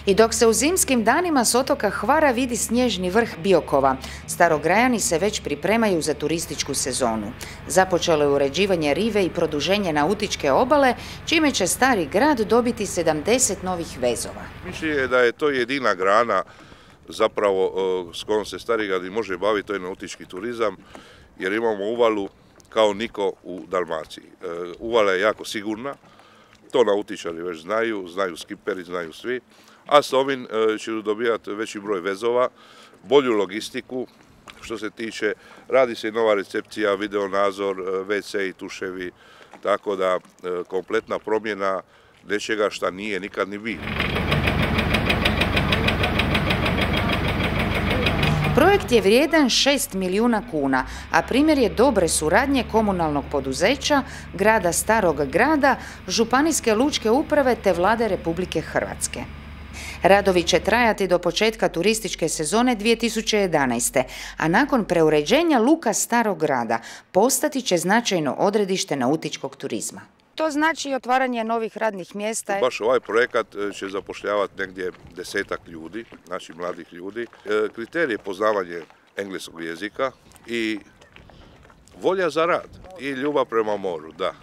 I dok se u zimskim danima s otoka Hvara vidi snježni vrh Biokova, Starograjani se već pripremaju za turističku sezonu. Započelo je uređivanje rive i produženje nautičke obale, čime će Stari grad dobiti 70 novih vezova. Mišljenje je da je to jedina grana zapravo s kojom se Stari grad može baviti, to je nautički turizam, jer imamo uvalu kao niko u Dalmaciji. Uvala je jako sigurna, to nautičari već znaju skiperi, znaju svi. A s ovim će dobijati veći broj vezova, bolju logistiku, što se tiče, radi se i nova recepcija, videonadzor, WC i tuševi, tako da kompletna promjena nečega šta nije nikad ni bilo. Projekt je vrijedan 6 milijuna kuna, a primjer je dobre suradnje komunalnog poduzeća, grada Starog grada, Županijske lučke uprave te Vlade Republike Hrvatske. Radovi će trajati do početka turističke sezone 2011. a nakon preuređenja luka Starog grada postati će značajno odredište nautičkog turizma. To znači i otvaranje novih radnih mjesta. Baš ovaj projekat će zapošljavati negdje 10-ak ljudi, znači mladih ljudi. Kriterij je poznavanje engleskog jezika i volja za rad i ljubav prema moru, da.